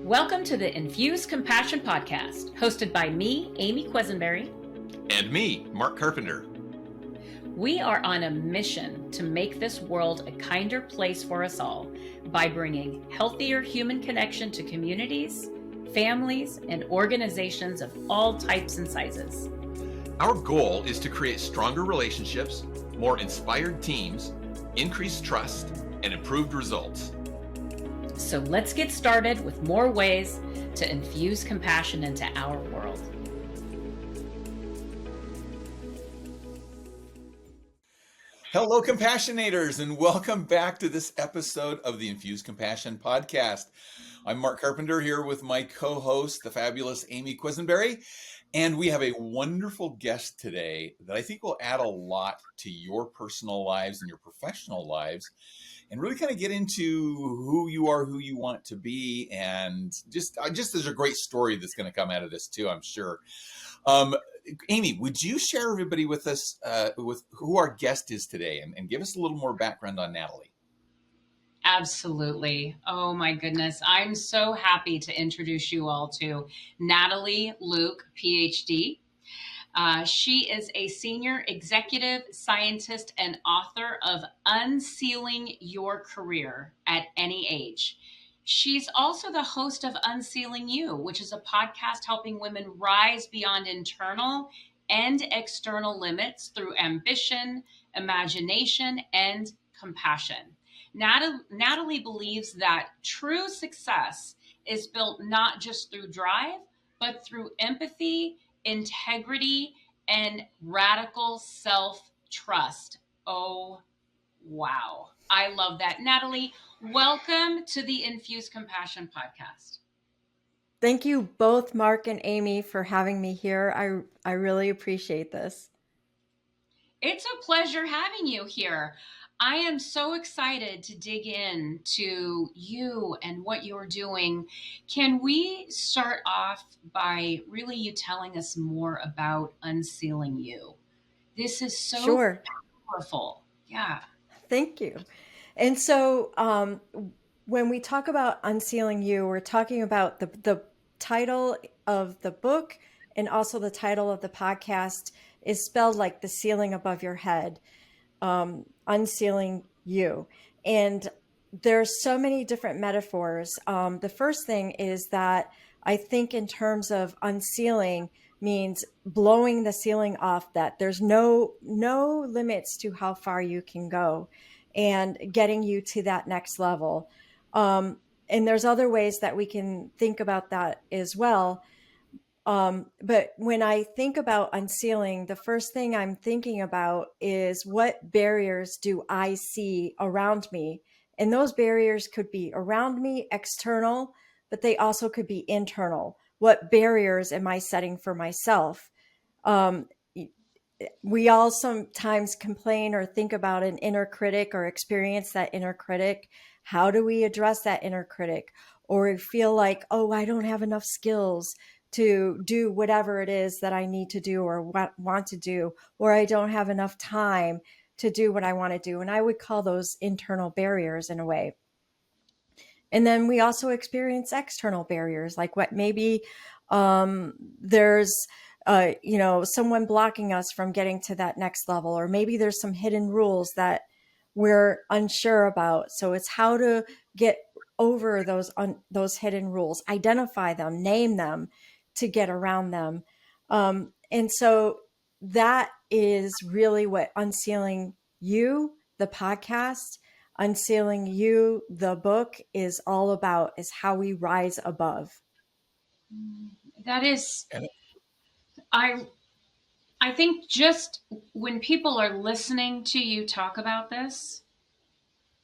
Welcome to the Infuse Compassion podcast, hosted by me, Amy Quisenberry. And me, Mark Carpenter. We are on a mission to make this world a kinder place for us all by bringing healthier human connection to communities, families, and organizations of all types and sizes. Our goal is to create stronger relationships, more inspired teams, increased trust, and improved results. So let's get started with more ways to infuse compassion into our world. Hello, Compassionators, and welcome back to this episode of the Infuse Compassion podcast. I'm Mark Carpenter here with my co-host, the fabulous Amy Quisenberry, and we have a wonderful guest today that I think will add a lot to your personal lives and your professional lives, and really kind of get into who you are, who you want to be, and just there's a great story that's going to come out of this too, I'm sure. Amy, would you share everybody with us with who our guest is today, and give us a little more background on Natalie? Absolutely. Oh my goodness. I'm so happy to introduce you all to Natalie Luke, PhD. She is a senior executive scientist and author of UnCeiling Your Career at Any Age. She's also the host of UnCeiling You, which is a podcast helping women rise beyond internal and external limits through ambition, imagination, and compassion. Natalie believes that true success is built not just through drive, but through empathy, integrity, and radical self-trust. Oh, wow. I love that. Natalie, welcome to the Infuse Compassion podcast. Thank you both, Mark and Amy, for having me here. I really appreciate this. It's a pleasure having you here. I am so excited to dig into you and what you're doing. Can we start off by really you telling us more about UnCeiling You? This is so powerful. Yeah. Thank you. And so when we talk about UnCeiling You, we're talking about the title of the book, and also the title of the podcast is spelled like the ceiling above your head. UnCeiling You. And there's so many different metaphors. The first thing is that I think in terms of unsealing means blowing the ceiling off, that there's no limits to how far you can go and getting you to that next level. And there's other ways that we can think about that as well. But when I think about unsealing, the first thing I'm thinking about is what barriers do I see around me? And those barriers could be around me, external, but they also could be internal. What barriers am I setting for myself? We all sometimes complain or think about an inner critic or experience that inner critic. How do we address that inner critic? Or feel like, oh, I don't have enough skills to do whatever it is that I need to do or want to do, or I don't have enough time to do what I want to do. And I would call those internal barriers in a way. And then we also experience external barriers, like what maybe there's someone blocking us from getting to that next level, or maybe there's some hidden rules that we're unsure about. So it's how to get over those hidden rules, identify them, name them, to get around them. And so that is really what UnCeiling You, the podcast, UnCeiling You, the book, is all about, is how we rise above. That is, I think just when people are listening to you talk about this,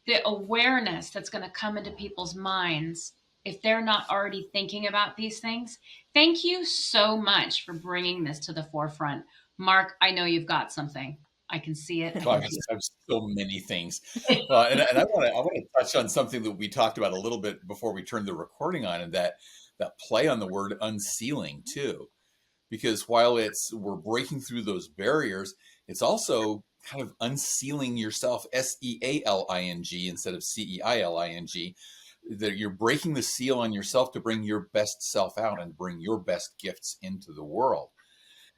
the awareness that's going to come into people's minds, if they're not already thinking about these things. Thank you so much for bringing this to the forefront. Mark, I know you've got something. I can see it. Well, I have so many things. And I want to touch on something that we talked about a little bit before we turned the recording on, and that play on the word unsealing too. Because while we're breaking through those barriers, it's also kind of unsealing yourself, SEALING instead of CEILING, that you're breaking the seal on yourself to bring your best self out and bring your best gifts into the world.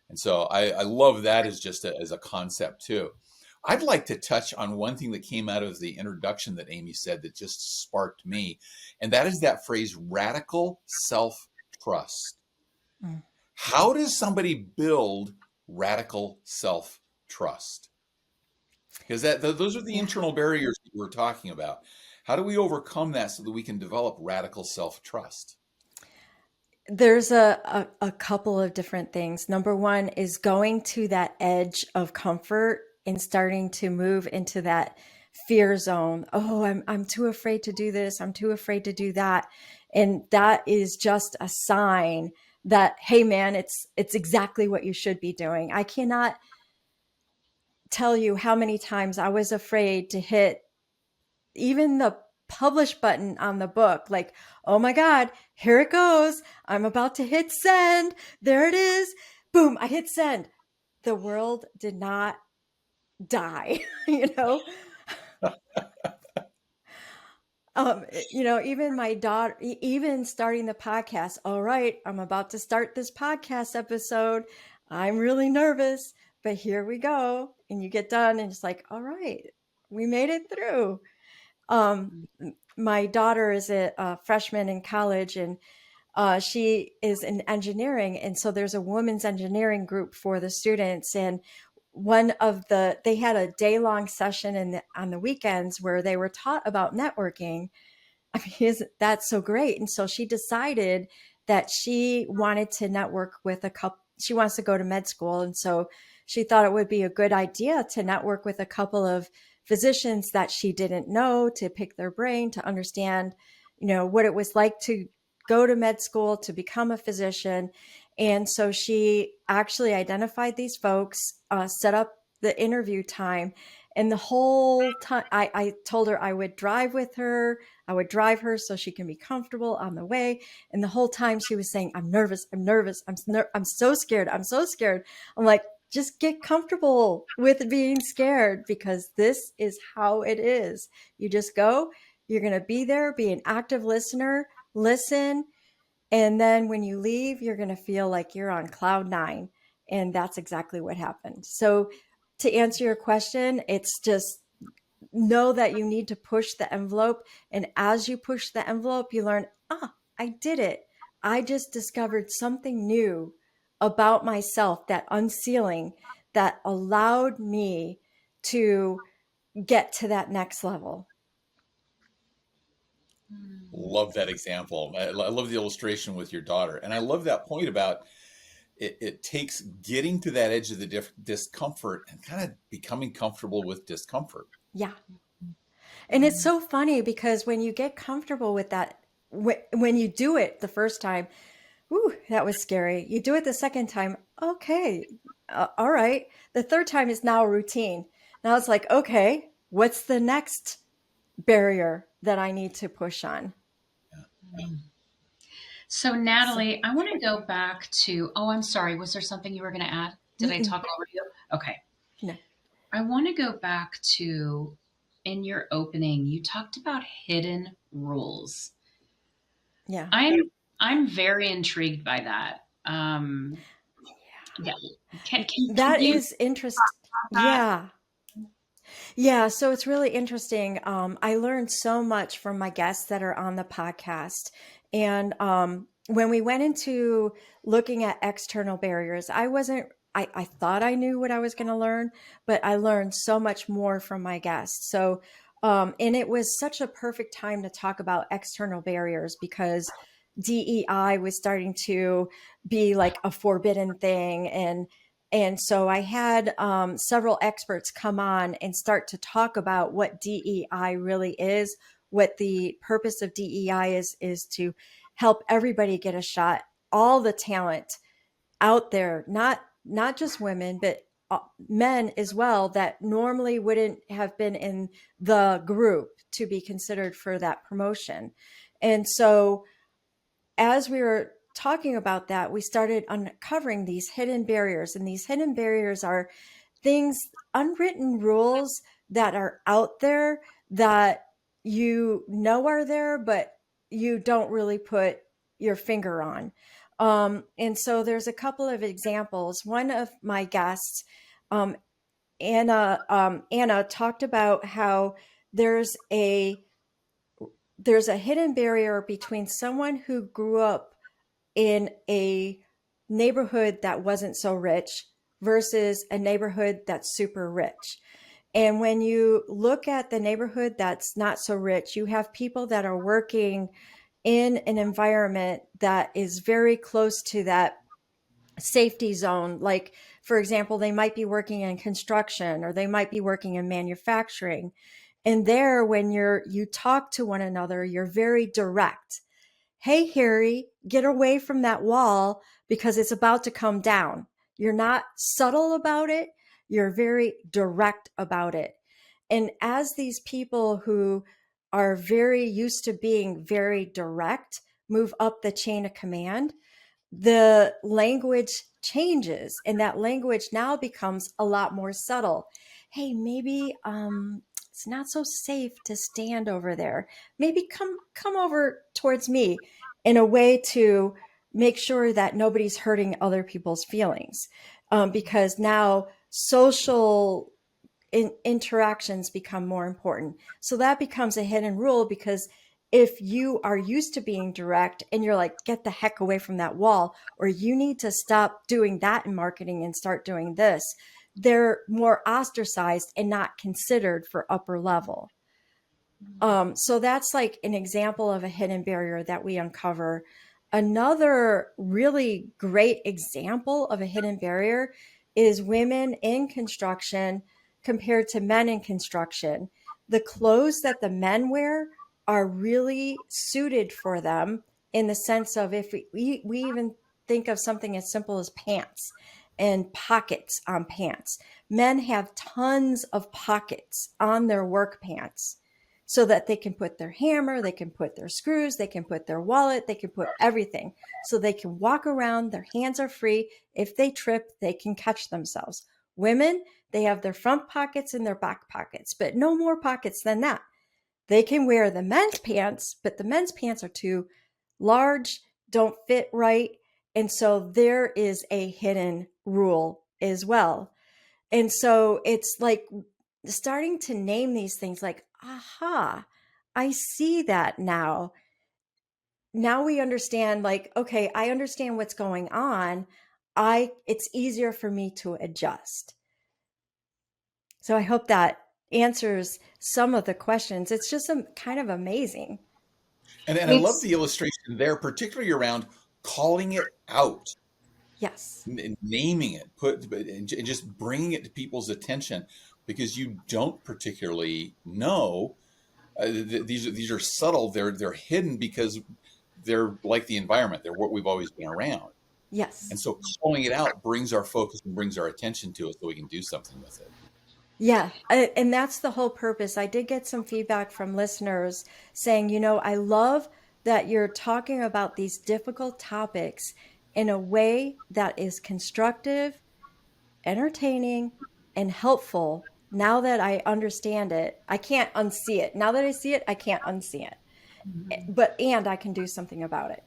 And so I love that as just as a concept too. I'd like to touch on one thing that came out of the introduction that Amy said that just sparked me, and that is that phrase, radical self-trust. Mm. How does somebody build radical self-trust? Because those are the Yeah. internal barriers that we're talking about. How do we overcome that so that we can develop radical self-trust? There's a couple of different things. Number one is going to that edge of comfort and starting to move into that fear zone. Oh, I'm too afraid to do this. I'm too afraid to do that. And that is just a sign that, hey man, it's exactly what you should be doing. I cannot tell you how many times I was afraid to hit even the publish button on the book. Like, oh my God, here it goes. I'm about to hit send. There it is. Boom, I hit send. The world did not die, you know? Even my daughter, even starting the podcast. All right, I'm about to start this podcast episode. I'm really nervous, but here we go. And you get done, and it's like, all right, we made it through. Um, my daughter is a freshman in college, and she is in engineering. And so there's a women's engineering group for the students. And they had a day-long session on the weekends where they were taught about networking. I mean, isn't that so great? And so she decided that she wanted to network with a couple. She wants to go to med school. And so she thought it would be a good idea to network with a couple of physicians that she didn't know, to pick their brain, to understand, what it was like to go to med school, to become a physician. And so she actually identified these folks, set up the interview time. And the whole time I told her I would drive with her. I would drive her so she can be comfortable on the way. And the whole time she was saying, I'm nervous. I'm nervous. I'm so scared. I'm so scared. I'm like, just get comfortable with being scared, because this is how it is. You just go, you're going to be there, be an active listener, listen. And then when you leave, you're going to feel like you're on cloud nine. And that's exactly what happened. So to answer your question, it's just know that you need to push the envelope. And as you push the envelope, you learn, I did it. I just discovered something new about myself, that unsealing, that allowed me to get to that next level. Love that example. I love the illustration with your daughter. And I love that point about it takes getting to that edge of the discomfort and kind of becoming comfortable with discomfort. Yeah. And it's so funny because when you get comfortable with that, when you do it the first time, ooh, that was scary. You do it the second time, okay, all right. The third time is now a routine. Now it's like, okay, what's the next barrier that I need to push on? So, Natalie, I want to go back to, oh, I'm sorry. Was there something you were going to add? Did I talk over you? Okay. No. I want to go back to, in your opening, you talked about hidden rules. Yeah. I'm very intrigued by that. Yeah. Can That you is interesting. that? Yeah. Yeah, so it's really interesting. I learned so much from my guests that are on the podcast. And when we went into looking at external barriers, I thought I knew what I was going to learn, but I learned so much more from my guests. So, and it was such a perfect time to talk about external barriers because DEI was starting to be like a forbidden thing. And so I had several experts come on and start to talk about what DEI really is, what the purpose of DEI is to help everybody get a shot, all the talent out there, not just women, but men as well that normally wouldn't have been in the group to be considered for that promotion. And so as we were talking about that, we started uncovering these hidden barriers. And these hidden barriers are things, unwritten rules that are out there that are there, but you don't really put your finger on. And so there's a couple of examples. One of my guests, um, Anna talked about how there's a there's a hidden barrier between someone who grew up in a neighborhood that wasn't so rich versus a neighborhood that's super rich. And when you look at the neighborhood that's not so rich, you have people that are working in an environment that is very close to that safety zone. Like, for example, they might be working in construction or they might be working in manufacturing. And there, when you talk to one another, you're very direct. Hey, Harry, get away from that wall because it's about to come down. You're not subtle about it. You're very direct about it. And as these people who are very used to being very direct move up the chain of command, the language changes and that language now becomes a lot more subtle. Hey, maybe it's not so safe to stand over there. Maybe come over towards me, in a way to make sure that nobody's hurting other people's feelings, because now social interactions become more important. So that becomes a hidden rule, because if you are used to being direct and you're like, get the heck away from that wall, or you need to stop doing that in marketing and start doing this, they're more ostracized and not considered for upper level. So that's like an example of a hidden barrier that we uncover. Another really great example of a hidden barrier is women in construction compared to men in construction. The clothes that the men wear are really suited for them, in the sense of, if we even think of something as simple as pants and pockets on pants. Men have tons of pockets on their work pants so that they can put their hammer, they can put their screws, they can put their wallet, they can put everything. So they can walk around, their hands are free. If they trip, they can catch themselves. Women, they have their front pockets and their back pockets, but no more pockets than that. They can wear the men's pants, but the men's pants are too large, don't fit right. And so there is a hidden rule as well. And so it's like starting to name these things, like, aha, I see that now. Now we understand, like, okay, I understand what's going on. It's easier for me to adjust. So I hope that answers some of the questions. It's just kind of amazing. And I love It's the illustration there, particularly around calling it out, Yes. naming it, and just bringing it to people's attention, because you don't particularly know. These are subtle. They're hidden because they're like the environment. They're what we've always been around. Yes. And so calling it out brings our focus and brings our attention to it so we can do something with it. Yeah, and that's the whole purpose. I did get some feedback from listeners saying, I love that you're talking about these difficult topics in a way that is constructive, entertaining, and helpful. Now that I understand it, I can't unsee it. Now that I see it, I can't unsee it. And I can do something about it.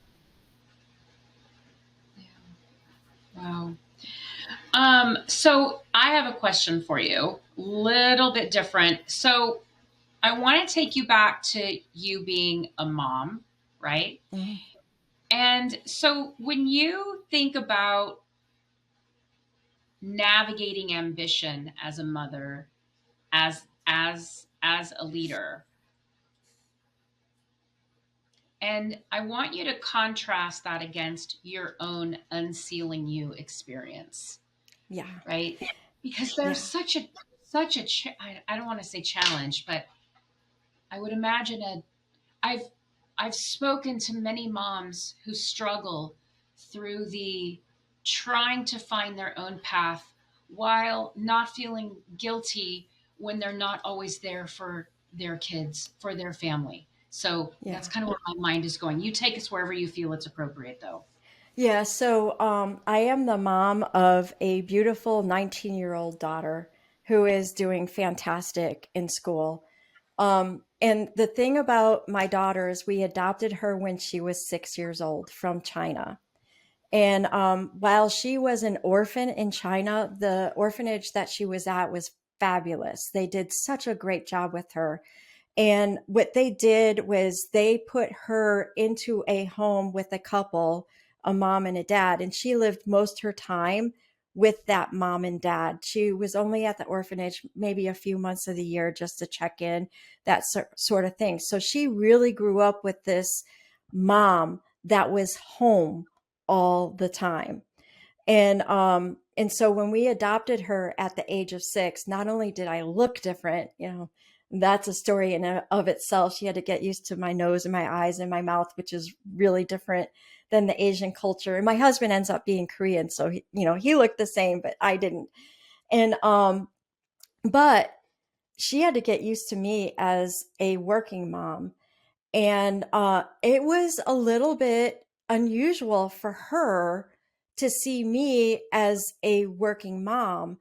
wow. So I have a question for you, little bit different. So I want to take you back to you being a mom, right? Mhm. And so when you think about navigating ambition as a mother, as a leader, and I want you to contrast that against your own unsealing you experience, Yeah, right? Because there's yeah, I don't want to say challenge, but I would imagine I've I've spoken to many moms who struggle through the trying to find their own path while not feeling guilty when they're not always there for their kids, for their family. So yeah. that's kind of where my mind is going. You take us wherever you feel it's appropriate, though. Yeah, so I am the mom of a beautiful 19-year-old daughter who is doing fantastic in school. And the thing about my daughter is we adopted her when she was 6 years old from China. And while she was an orphan in China, the orphanage that she was at was fabulous. They did such a great job with her. And what they did was they put her into a home with a couple, a mom and a dad, and she lived most of her time with that mom and dad. She was only at the orphanage maybe a few months of the year just to check in, that sort of thing. So she really grew up with this mom that was home all the time. And so when we adopted her at the age of 6, not only did I look different, that's a story in and of itself. She had to get used to my nose and my eyes and my mouth, which is really different than the Asian culture. And my husband ends up being Korean, so he looked the same, but I didn't. And but she had to get used to me as a working mom, and it was a little bit unusual for her to see me as a working mom.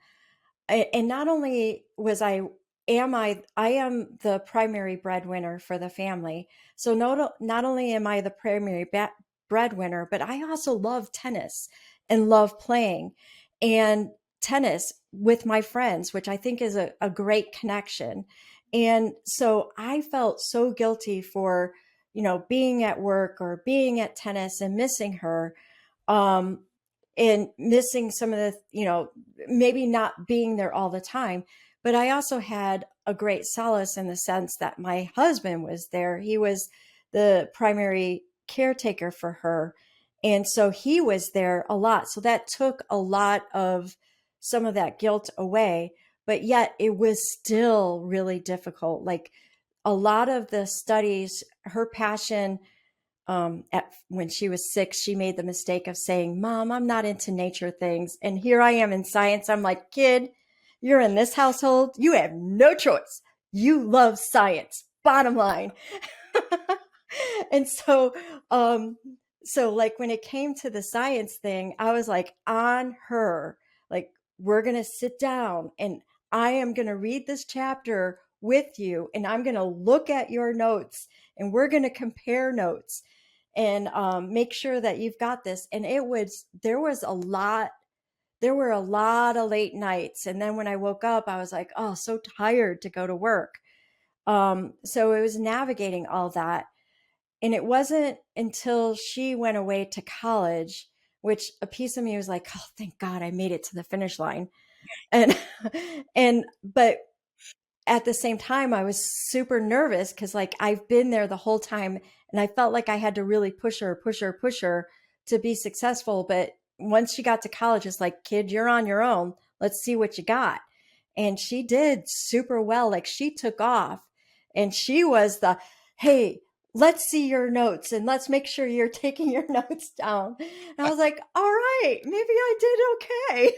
And not only I am the primary breadwinner for the family. So not only am I the primary breadwinner, but I also love tennis and love playing and tennis with my friends, which I think is a great connection. And so I felt so guilty for, being at work or being at tennis and missing her. Um, and missing some of the, maybe not being there all the time. But I also had a great solace in the sense that my husband was there. He was the primary caretaker for her. And so he was there a lot. So that took a lot of some of that guilt away. But yet it was still really difficult. Like a lot of the studies, her passion when she was 6, she made the mistake of saying, "Mom, I'm not into nature things." And here I am in science. I'm like, "Kid, you're in this household. You have no choice. You love science. Bottom line." And so like when it came to the science thing, I was like on her, like, we're going to sit down and I am going to read this chapter with you and I'm going to look at your notes and we're going to compare notes and make sure that you've got this. And there were a lot of late nights. And then when I woke up, I was like, oh, so tired to go to work. So it was navigating all that. And it wasn't until she went away to college, which a piece of me was like, oh, thank God I made it to the finish line. And, but at the same time, I was super nervous because like I've been there the whole time and I felt like I had to really push her to be successful. But once she got to college, it's like, kid, you're on your own. Let's see what you got. And she did super well. Like she took off and she was hey, let's see your notes and let's make sure you're taking your notes down. And I was like, all right, maybe I did okay.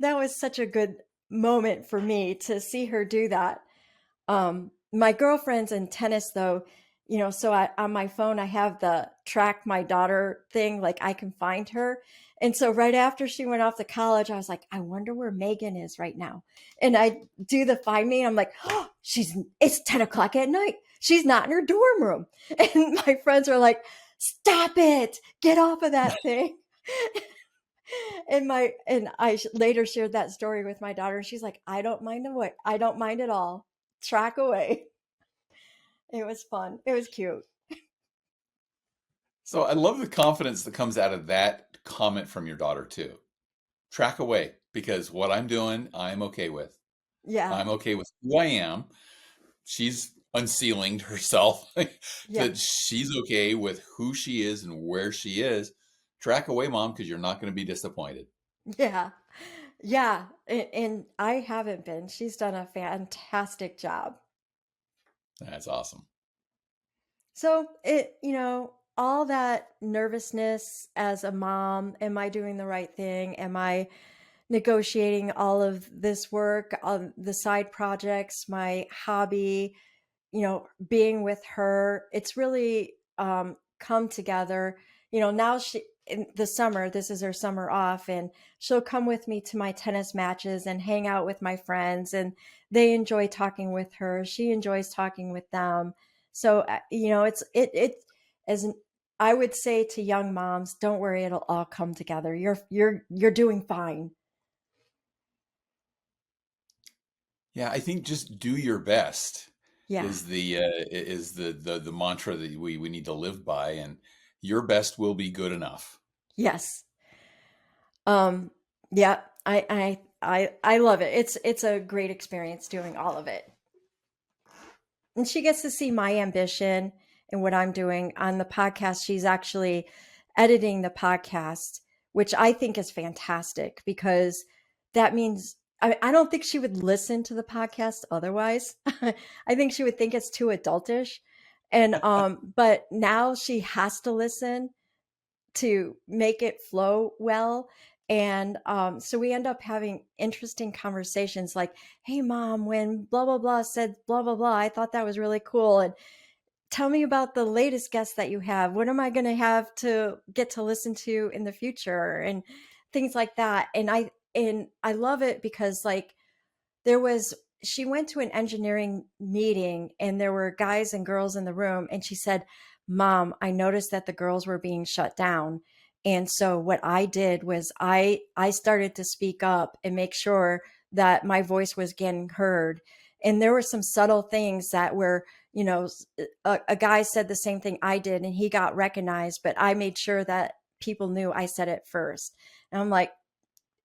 That was such a good moment for me to see her do that. My girlfriend's in tennis though, so on my phone, I have the track my daughter thing, like I can find her. And so right after she went off to college, I was like, I wonder where Megan is right now. And I do the find me. And I'm like, oh, it's 10 o'clock at night. She's not in her dorm room. And my friends are like, stop it, get off of that thing. And I later shared that story with my daughter. She's like, I don't mind at all. Track away. It was fun. It was cute. So I love the confidence that comes out of that comment from your daughter too. Track away, because what I'm doing, I'm okay with. Yeah. I'm okay with who I am. She's unsealing herself Yeah. that she's okay with who she is and where she is. Track away, mom, because you're not going to be disappointed. Yeah. Yeah. And I haven't been. She's done a fantastic job. That's awesome. So all that nervousness as a mom, am I doing the right thing? Am I negotiating all of this work on the side projects, my hobby, being with her? It's really come together. Now in the summer, this is her summer off, and she'll come with me to my tennis matches and hang out with my friends, and they enjoy talking with her. She enjoys talking with them. So, as I would say to young moms, don't worry, it'll all come together. You're doing fine. Yeah, I think just do your best Yeah. is the mantra that we need to live by, and your best will be good enough. Yes. Um, yeah, I love it. It's a great experience doing all of it. And she gets to see my ambition and what I'm doing on the podcast. She's actually editing the podcast, which I think is fantastic because that means I don't think she would listen to the podcast otherwise. I think she would think it's too adultish. And but now she has to listen to make it flow well. And so we end up having interesting conversations like, hey, mom, when blah, blah, blah said blah, blah, blah, I thought that was really cool. And tell me about the latest guest that you have. What am I going to have to get to listen to in the future? And things like that. And I love it because like there was she went to an engineering meeting and there were guys and girls in the room, and she said, mom, I noticed that the girls were being shut down, and so what I did was I started to speak up and make sure that my voice was getting heard. And there were some subtle things that were, a guy said the same thing I did and he got recognized, but I made sure that people knew I said it first. And I'm like,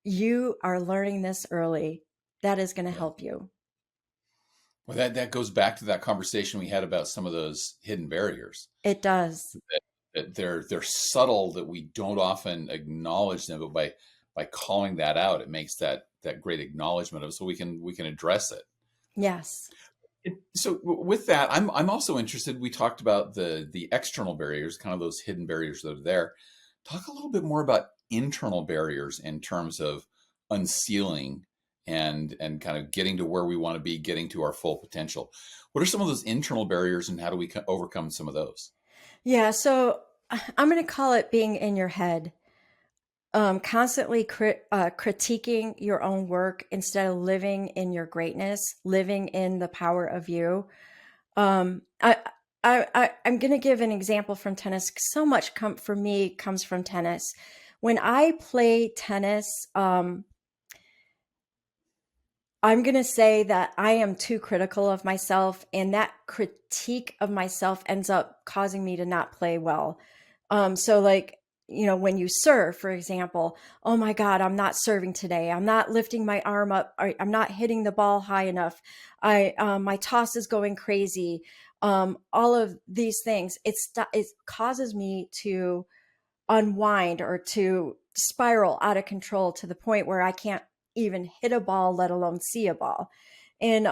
you are learning this early. That is going to Yeah. help you. Well, that goes back to that conversation we had about some of those hidden barriers. It does. That they're subtle, that we don't often acknowledge them, but by calling that out, it makes that great acknowledgement of it, so we can address it. Yes. So with that, I'm also interested. We talked about the external barriers, kind of those hidden barriers that are there. Talk a little bit more about internal barriers in terms of unsealing and kind of getting to where we want to be, getting to our full potential. What are some of those internal barriers, and how do we overcome some of those? Yeah. So I'm going to call it being in your head, constantly critiquing your own work instead of living in your greatness, living in the power of you. Um, I, I'm going to give an example from tennis. So much for me comes from tennis. When I play tennis, I'm going to say that I am too critical of myself, and that critique of myself ends up causing me to not play well. So, like, when you serve, for example, oh my God, I'm not serving today. I'm not lifting my arm up. I'm not hitting the ball high enough. My toss is going crazy. All of these things, it causes me to unwind or to spiral out of control to the point where I can't even hit a ball, let alone see a ball. And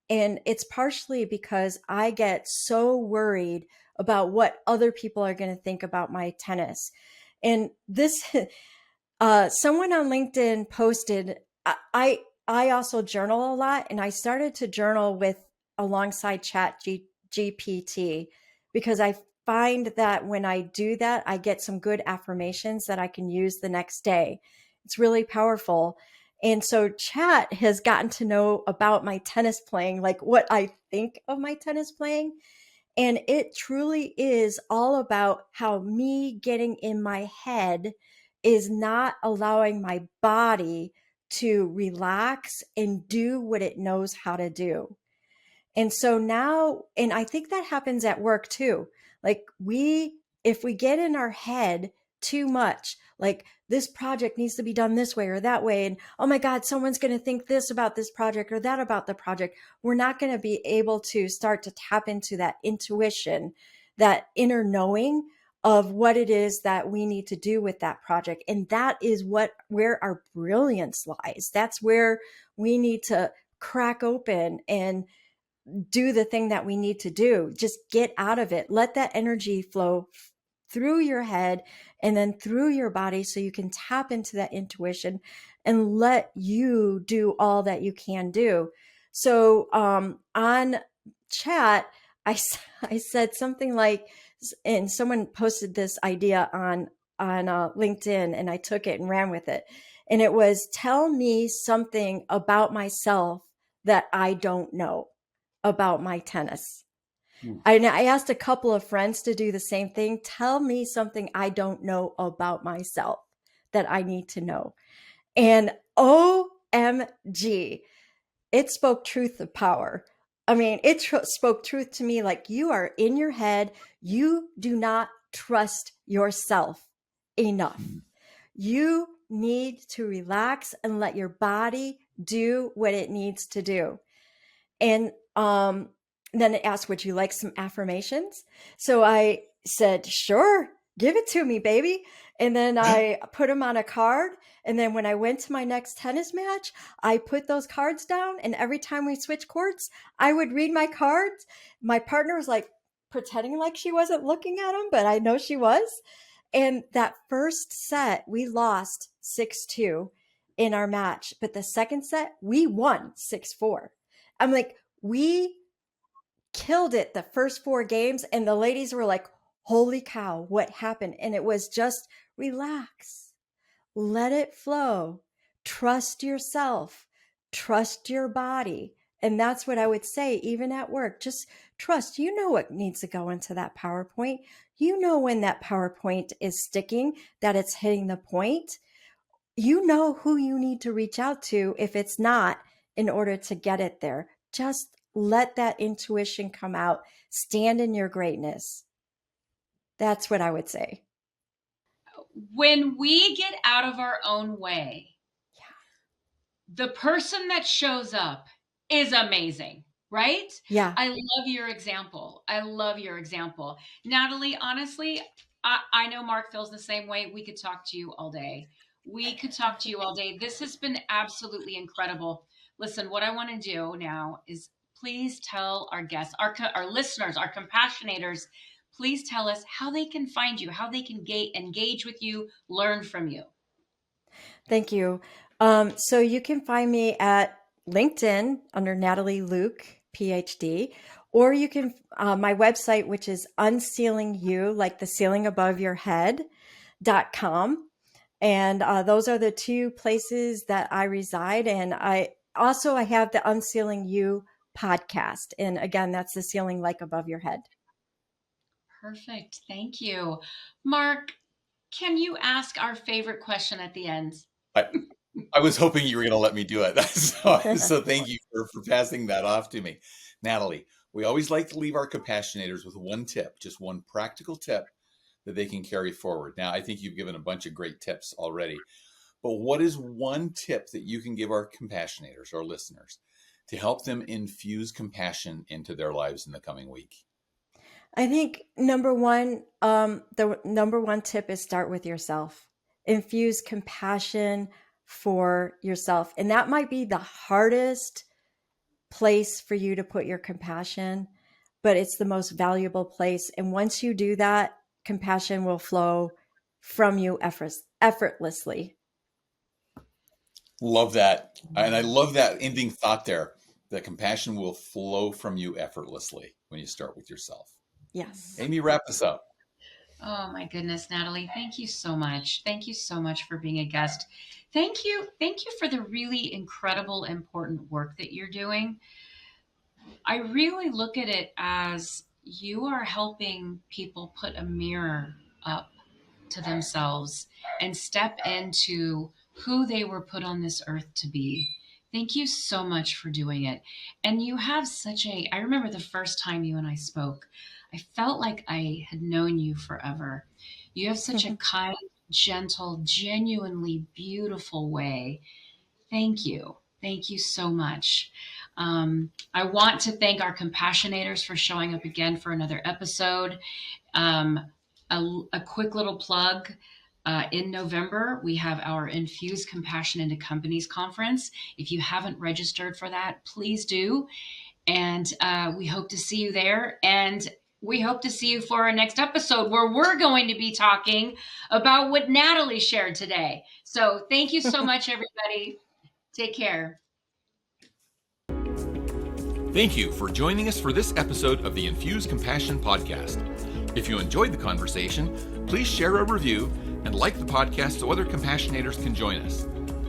it's partially because I get so worried about what other people are going to think about my tennis. And this someone on LinkedIn posted, I also journal a lot, and I started to journal with alongside GPT because I find that when I do that, I get some good affirmations that I can use the next day. It's really powerful. And so chat has gotten to know about my tennis playing, like what I think of my tennis playing. And it truly is all about how me getting in my head is not allowing my body to relax and do what it knows how to do. And so now, and I think that happens at work too. Like if we get in our head too much, like this project needs to be done this way or that way, and oh my God, someone's going to think this about this project or that about the project, we're not going to be able to start to tap into that intuition, that inner knowing of what it is that we need to do with that project. And that is where our brilliance lies. That's where we need to crack open and do the thing that we need to do. Just get out of it. Let that energy flow through your head and then through your body so you can tap into that intuition and let you do all that you can do. So on chat, I said something like, and someone posted this idea on LinkedIn, and I took it and ran with it. And it was, tell me something about myself that I don't know about my tennis. I asked a couple of friends to do the same thing. Tell me something I don't know about myself that I need to know. And OMG, it spoke truth of power. I mean, it spoke truth to me, like, you are in your head. You do not trust yourself enough. You need to relax and let your body do what it needs to do. And then it asked, would you like some affirmations? So I said, sure, give it to me, baby. And then I put them on a card. And then when I went to my next tennis match, I put those cards down. And every time we switched courts, I would read my cards. My partner was like pretending like she wasn't looking at them, but I know she was. And that first set, we lost 6-2 in our match. But the second set, we won 6-4. I'm like, we killed it the first 4 games. And the ladies were like, holy cow, what happened? And it was just relax, let it flow, trust yourself, trust your body. And that's what I would say, even at work, just trust. You know what needs to go into that PowerPoint. You know when that PowerPoint is sticking, that it's hitting the point. You know who you need to reach out to if it's not, in order to get it there. Just let that intuition come out. Stand in your greatness. That's what I would say. When we get out of our own way, the person that shows up is amazing, right? Yeah. I love your example. I love your example. Natalie, honestly, I know Mark feels the same way. We could talk to you all day. We could talk to you all day. This has been absolutely incredible. Listen, what I want to do now is please tell our guests, our listeners, our compassionators, please tell us how they can find you, how they can engage with you, learn from you. Thank you. So you can find me at LinkedIn under Natalie Luke, PhD, or you can, my website, which is UnCeiling You, like the ceiling above your head.com. And those are the 2 places that I reside. And I have the UnCeiling You podcast. And again, that's the ceiling like above your head. Perfect. Thank you. Mark, can you ask our favorite question at the end? I was hoping you were going to let me do it. So thank you for passing that off to me. Natalie, we always like to leave our compassionators with one tip, just one practical tip that they can carry forward. Now, I think you've given a bunch of great tips already, but what is one tip that you can give our compassionators, our listeners, to help them infuse compassion into their lives in the coming week? I think number one, the number one tip is start with yourself. Infuse compassion for yourself. And that might be the hardest place for you to put your compassion, but it's the most valuable place. And once you do that, compassion will flow from you effortlessly. Love that. And I love that ending thought there, that compassion will flow from you effortlessly when you start with yourself. Yes. Amy, wrap this up. Oh my goodness, Natalie, thank you so much. Thank you so much for being a guest. Thank you for the really incredible, important work that you're doing. I really look at it as you are helping people put a mirror up to themselves and step into who they were put on this earth to be. Thank you so much for doing it. And you have I remember the first time you and I spoke, I felt like I had known you forever. You have such a kind, gentle, genuinely beautiful way. Thank you. Thank you so much. I want to thank our compassionators for showing up again for another episode. A quick little plug. In November, we have our Infuse Compassion into Companies conference. If you haven't registered for that, please do. And we hope to see you there. And we hope to see you for our next episode, where we're going to be talking about what Natalie shared today. So thank you so much, everybody. Take care. Thank you for joining us for this episode of the Infuse Compassion podcast. If you enjoyed the conversation, please share a review and like the podcast so other compassionators can join us.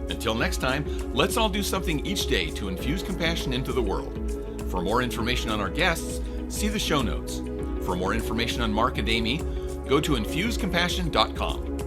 Until next time, let's all do something each day to infuse compassion into the world. For more information on our guests, see the show notes. For more information on Mark and Amy, go to infusecompassion.com.